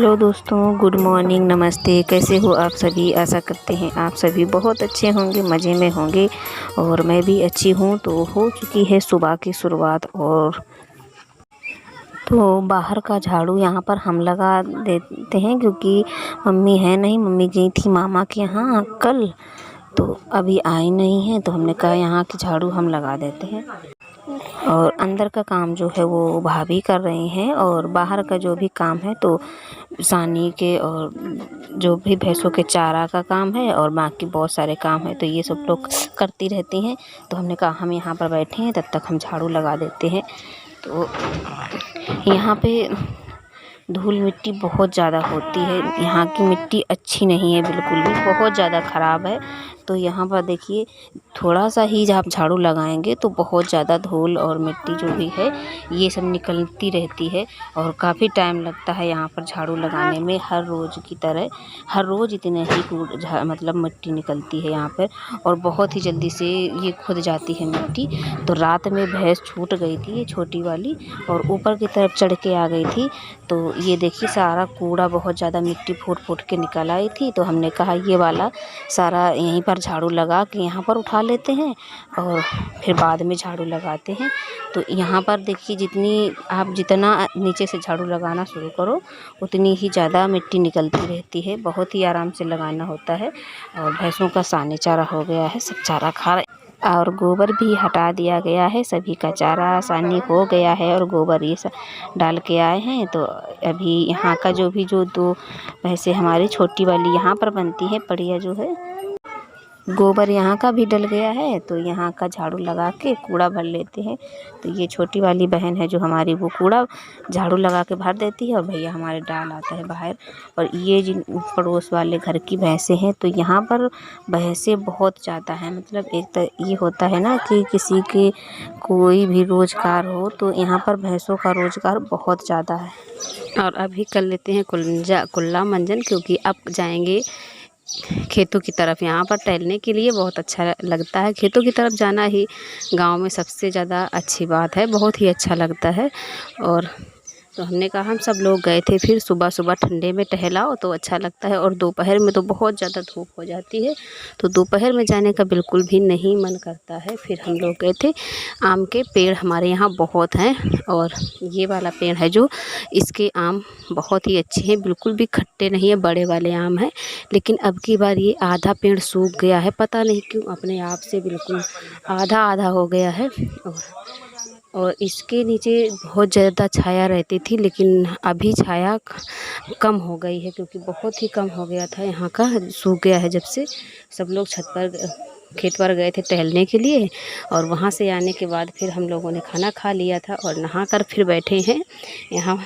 Hello दोस्तों, good morning, नमस्ते। कैसे हो आप सभी? आशा करते हैं आप सभी बहुत अच्छे होंगे, मज़े में होंगे और मैं भी अच्छी हूँ। तो हो चुकी है सुबह की शुरुआत और तो बाहर का झाड़ू यहाँ पर हम लगा देते हैं क्योंकि मम्मी है नहीं। मम्मी गई थी मामा के यहाँ कल, तो अभी आई नहीं है, तो हमने कहा यहाँ की झाड़ू हम लगा देते हैं। और अंदर का काम जो है वो भाभी कर रही हैं और बाहर का जो भी काम है तो सानी के और जो भी भैंसों के चारा का काम है और बाकी बहुत सारे काम है, तो ये सब लोग करती रहती हैं। तो हमने कहा हम यहाँ पर बैठे हैं, तब तक हम झाड़ू लगा देते हैं। तो यहाँ पे धूल मिट्टी बहुत ज़्यादा होती है। यहाँ की मिट्टी अच्छी नहीं है, बिल्कुल भी बहुत ज़्यादा ख़राब है। तो यहाँ पर देखिए, थोड़ा सा ही जब झाड़ू लगाएंगे तो बहुत ज़्यादा धूल और मिट्टी जो भी है ये सब निकलती रहती है और काफ़ी टाइम लगता है यहाँ पर झाड़ू लगाने में। हर रोज़ की तरह हर रोज़ इतने ही मतलब मिट्टी निकलती है यहाँ पर और बहुत ही जल्दी से ये खुद जाती है मिट्टी। तो रात में भैंस छूट गई थी, ये छोटी वाली, और ऊपर की तरफ चढ़ के आ गई थी। तो ये देखिए सारा कूड़ा, बहुत ज़्यादा मिट्टी फूट फूट के निकल आई थी। तो हमने कहा ये वाला सारा यहीं पर झाड़ू लगा के यहाँ पर उठा लेते हैं और फिर बाद में झाड़ू लगाते हैं। तो यहाँ पर देखिए जितना नीचे से झाड़ू लगाना शुरू करो उतनी ही ज़्यादा मिट्टी निकलती रहती है। बहुत ही आराम से लगाना होता है। और भैंसों का सानी चारा हो गया है, सब चारा खा रहे और गोबर भी हटा दिया गया है। सभी का चारा सानी हो गया है और गोबर ये सब डाल के आए हैं। तो अभी यहाँ का जो दो भैंसे हमारी छोटी वाली यहाँ पर बनती है, बढ़िया जो है गोबर यहाँ का भी डल गया है, तो यहाँ का झाड़ू लगा के कूड़ा भर लेते हैं। तो ये छोटी वाली बहन है जो हमारी, वो कूड़ा झाड़ू लगा के भर देती है और भैया हमारे डाल आता है बाहर। और ये जिन पड़ोस वाले घर की भैंसें हैं, तो यहाँ पर भैंसें बहुत ज़्यादा हैं। मतलब एक तो ये होता है ना कि किसी के कोई भी रोज़गार हो, तो यहाँ पर भैंसों का रोज़गार बहुत ज़्यादा है। और अभी कर लेते हैं कुल्ला मंजन, क्योंकि अब जाएंगे खेतों की तरफ। यहाँ पर टहलने के लिए बहुत अच्छा लगता है। खेतों की तरफ जाना ही गांव में सबसे ज़्यादा अच्छी बात है, बहुत ही अच्छा लगता है। और तो हमने कहा हम सब लोग गए थे, फिर सुबह सुबह ठंडे में टहलाओ तो अच्छा लगता है। और दोपहर में तो बहुत ज़्यादा धूप हो जाती है, तो दोपहर में जाने का बिल्कुल भी नहीं मन करता है। फिर हम लोग गए थे। आम के पेड़ हमारे यहाँ बहुत हैं और ये वाला पेड़ है जो, इसके आम बहुत ही अच्छे हैं, बिल्कुल भी खट्टे नहीं है, बड़े वाले आम हैं। लेकिन अब की बार ये आधा पेड़ सूख गया है, पता नहीं क्यों, अपने आप से बिल्कुल आधा आधा हो गया है। और इसके नीचे बहुत ज़्यादा छाया रहती थी, लेकिन अभी छाया कम हो गई है, क्योंकि बहुत ही कम हो गया था यहाँ का, सूख गया है जब से। सब लोग छत पर खेत पर गए थे टहलने के लिए और वहाँ से आने के बाद फिर हम लोगों ने खाना खा लिया था और नहा कर फिर बैठे हैं यहाँ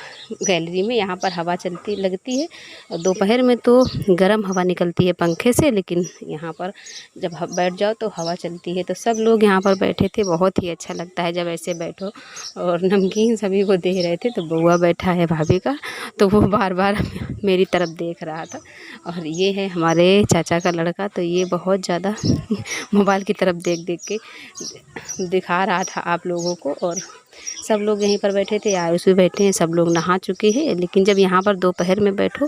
गैलरी में। यहाँ पर हवा चलती लगती है और दोपहर में तो गर्म हवा निकलती है पंखे से, लेकिन यहाँ पर जब बैठ जाओ तो हवा चलती है। तो सब लोग यहाँ पर बैठे थे, बहुत ही अच्छा लगता है जब ऐसे बैठो। और नमकीन सभी को दे रहे थे, तो बउआ बैठा है भाभी का, तो वो बार बार मेरी तरफ देख रहा था। और ये है हमारे चाचा का लड़का, तो ये बहुत ज़्यादा मोबाइल की तरफ देख देख के दिखा रहा था आप लोगों को। और सब लोग यहीं पर बैठे थे, आयुष भी बैठे हैं, सब लोग नहा चुके हैं। लेकिन जब यहाँ पर दोपहर में बैठो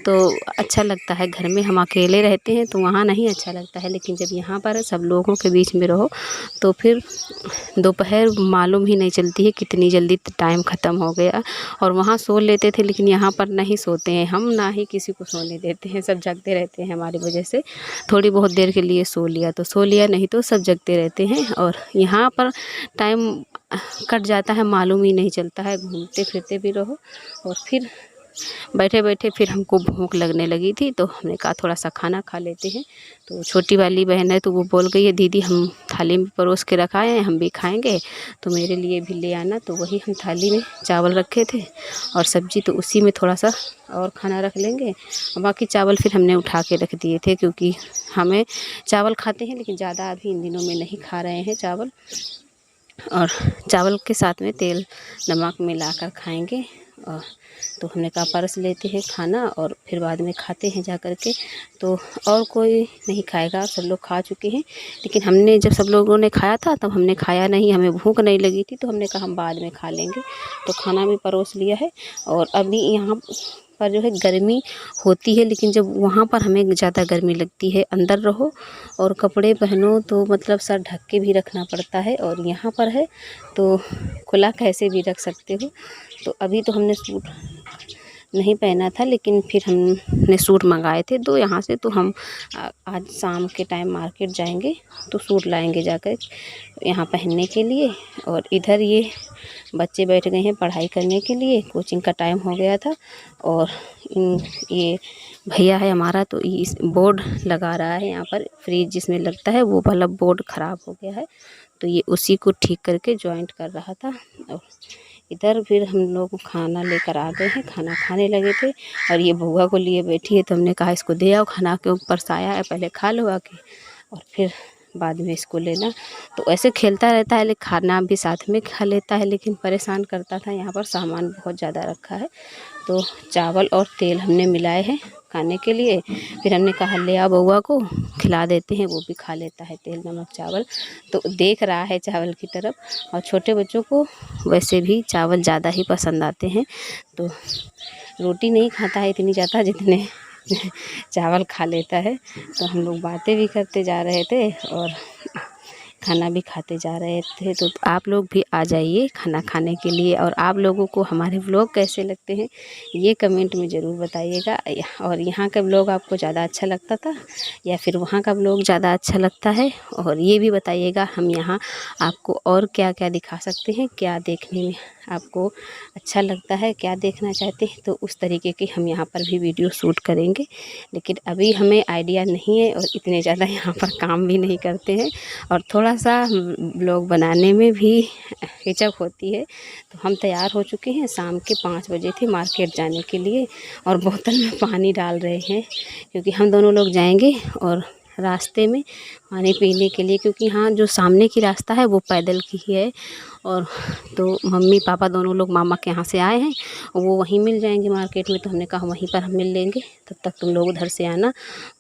तो अच्छा लगता है। घर में हम अकेले रहते हैं तो वहाँ नहीं अच्छा लगता है, लेकिन जब यहाँ पर सब लोगों के बीच में रहो तो फिर दोपहर मालूम ही नहीं चलती है कितनी जल्दी टाइम ख़त्म हो गया। और वहाँ सो लेते थे, लेकिन यहाँ पर नहीं सोते हैं हम, ना ही किसी को सोने देते हैं। सब जगते रहते हैं हमारी वजह से। थोड़ी बहुत देर के लिए सो लिया तो सो लिया, नहीं तो सब जगते रहते हैं। और यहाँ पर टाइम कट जाता है, मालूम ही नहीं चलता है, घूमते फिरते भी रहो। और फिर बैठे बैठे फिर हमको भूख लगने लगी थी, तो हमने कहा थोड़ा सा खाना खा लेते हैं। तो छोटी वाली बहन है, तो वो बोल गई है दीदी हम थाली में परोस के रखाए हैं, हम भी खाएंगे, तो मेरे लिए भी ले आना। तो वही हम थाली में चावल रखे थे और सब्जी, तो उसी में थोड़ा सा और खाना रख लेंगे। और बाकी चावल फिर हमने उठा के रख दिए थे, क्योंकि हमें चावल खाते हैं लेकिन ज़्यादा अभी इन दिनों में नहीं खा रहे हैं चावल। और चावल के साथ में तेल नमक मिलाकर खाएंगे। और तो हमने कहा परस लेते हैं खाना और फिर बाद में खाते हैं जा कर के। तो और कोई नहीं खाएगा, सब लोग खा चुके हैं। लेकिन हमने जब सब लोगों ने खाया था तब हमने खाया नहीं, हमें भूख नहीं लगी थी, तो हमने कहा हम बाद में खा लेंगे। तो खाना भी परोस लिया है और अभी यहाँ पर जो है गर्मी होती है, लेकिन जब वहाँ पर हमें ज़्यादा गर्मी लगती है। अंदर रहो और कपड़े पहनो तो मतलब सर ढक के भी रखना पड़ता है, और यहाँ पर है तो खुला कैसे भी रख सकते हो। तो अभी तो हमने सूट नहीं पहना था, लेकिन फिर हमने सूट मंगाए थे तो यहाँ से। तो हम आज शाम के टाइम मार्केट जाएंगे तो सूट लाएंगे जाकर यहाँ पहनने के लिए। और इधर ये बच्चे बैठ गए हैं पढ़ाई करने के लिए, कोचिंग का टाइम हो गया था। और ये भैया है हमारा तो इस बोर्ड लगा रहा है यहाँ पर, फ्रिज जिसमें लगता है वो वाला बोर्ड ख़राब हो गया है, तो ये उसी को ठीक करके जॉइंट कर रहा था। और इधर फिर हम लोग खाना लेकर आ गए हैं, खाना खाने लगे थे। और ये बुआ को लिए बैठी है तो हमने कहा इसको दे आओ, खाना के ऊपर साया है, पहले खा लो आके और फिर बाद में इसको लेना। तो ऐसे खेलता रहता है, लेकिन खाना भी साथ में खा लेता है, लेकिन परेशान करता था। यहाँ पर सामान बहुत ज़्यादा रखा है, तो चावल और तेल हमने मिलाए हैं खाने के लिए। फिर हमने कहा ले आ बउआ को खिला देते हैं, वो भी खा लेता है तेल नमक चावल। तो देख रहा है चावल की तरफ, और छोटे बच्चों को वैसे भी चावल ज़्यादा ही पसंद आते हैं। तो रोटी नहीं खाता है इतनी ज़्यादा जितने चावल खा लेता है। तो हम लोग बातें भी करते जा रहे थे और खाना भी खाते जा रहे थे। तो आप लोग भी आ जाइए खाना खाने के लिए। और आप लोगों को हमारे व्लॉग कैसे लगते हैं ये कमेंट में ज़रूर बताइएगा। और यहाँ का व्लॉग आपको ज़्यादा अच्छा लगता था या फिर वहाँ का व्लॉग ज़्यादा अच्छा लगता है, और ये भी बताइएगा हम यहाँ आपको और क्या क्या दिखा सकते हैं, क्या देखने में आपको अच्छा लगता है, क्या देखना चाहते हैं, तो उस तरीके की हम यहाँ पर भी वीडियो शूट करेंगे। लेकिन अभी हमें आइडिया नहीं है और इतने ज़्यादा यहाँ पर काम भी नहीं करते हैं, और थोड़ा सा व्लॉग बनाने में भी हिचक होती है। तो हम तैयार हो चुके हैं, शाम के 5 बजे थे मार्केट जाने के लिए, और बोतल में पानी डाल रहे हैं क्योंकि हम दोनों लोग जाएंगे। और रास्ते में पानी पीने के लिए, क्योंकि यहाँ जो सामने की रास्ता है वो पैदल की ही है। और तो मम्मी पापा दोनों लोग मामा के यहाँ से आए हैं, वो वहीं मिल जाएंगे मार्केट में। तो हमने कहा वहीं पर हम मिल लेंगे, तब तक तुम लोग उधर से आना।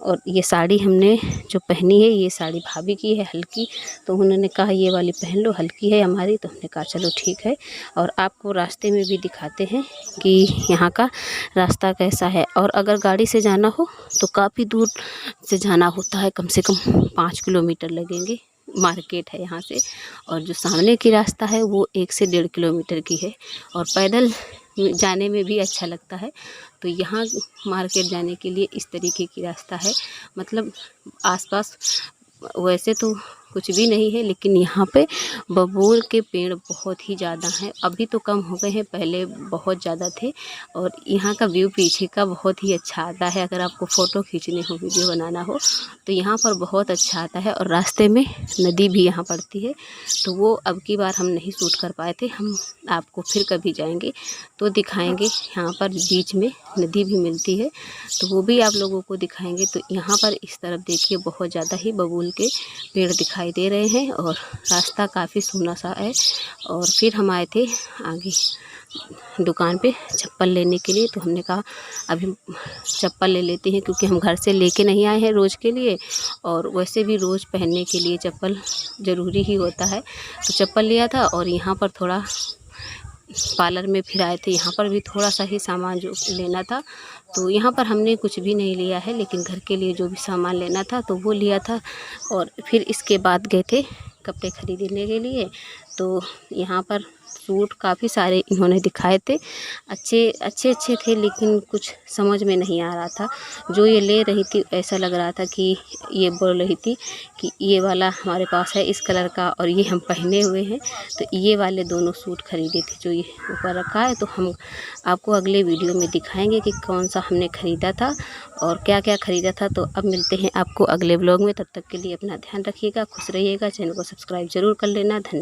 और ये साड़ी हमने जो पहनी है, ये साड़ी भाभी की है हल्की, तो उन्होंने कहा ये वाली पहन लो, हल्की है हमारी। तो हमने कहा चलो ठीक है। और आपको रास्ते में भी दिखाते हैं कि यहाँ का रास्ता कैसा है। और अगर गाड़ी से जाना हो तो काफ़ी दूर से जाना होता है, कम से कम 5 किलोमीटर लगेंगे। मार्केट है यहाँ से, और जो सामने की रास्ता है वो 1 से 1.5 किलोमीटर की है, और पैदल जाने में भी अच्छा लगता है। तो यहाँ मार्केट जाने के लिए इस तरीके की रास्ता है। मतलब आसपास वैसे तो कुछ भी नहीं है, लेकिन यहाँ पे बबूल के पेड़ बहुत ही ज़्यादा हैं। अभी तो कम हो गए हैं, पहले बहुत ज़्यादा थे। और यहाँ का व्यू पीछे का बहुत ही अच्छा आता है। अगर आपको फ़ोटो खींचने हो, वीडियो बनाना हो, तो यहाँ पर बहुत अच्छा आता है। और रास्ते में नदी भी यहाँ पड़ती है, तो वो अब की बार हम नहीं शूट कर पाए थे। हम आपको फिर कभी जाएंगे तो दिखाएंगे। यहाँ पर बीच में नदी भी मिलती है, तो वो भी आप लोगों को दिखाएंगे। तो यहाँ पर इस तरफ देखिए बहुत ज़्यादा ही बबूल के पेड़ दिखाई दे रहे हैं, और रास्ता काफ़ी सूना सा है। और फिर हम आए थे आगे दुकान पे चप्पल लेने के लिए। तो हमने कहा अभी चप्पल ले लेते हैं, क्योंकि हम घर से लेके नहीं आए हैं रोज़ के लिए, और वैसे भी रोज़ पहनने के लिए चप्पल ज़रूरी ही होता है। तो चप्पल लिया था, और यहाँ पर थोड़ा पार्लर में फिर आए थे, यहाँ पर भी थोड़ा सा ही सामान जो लेना था। तो यहाँ पर हमने कुछ भी नहीं लिया है, लेकिन घर के लिए जो भी सामान लेना था तो वो लिया था। और फिर इसके बाद गए थे कपड़े खरीदने के लिए। तो यहाँ पर सूट काफ़ी सारे इन्होंने दिखाए थे, अच्छे थे, लेकिन कुछ समझ में नहीं आ रहा था। जो ये ले रही थी ऐसा लग रहा था कि ये बोल रही थी कि ये वाला हमारे पास है इस कलर का, और ये हम पहने हुए हैं। तो ये वाले दोनों सूट खरीदे थे जो ये ऊपर रखा है। तो हम आपको अगले वीडियो में दिखाएंगे कि कौन सा हमने ख़रीदा था और क्या क्या ख़रीदा था। तो अब मिलते हैं आपको अगले व्लॉग में, तब तक के लिए अपना ध्यान रखिएगा, खुश रहिएगा, चैनल को सब्सक्राइब ज़रूर कर लेना। धन्यवाद।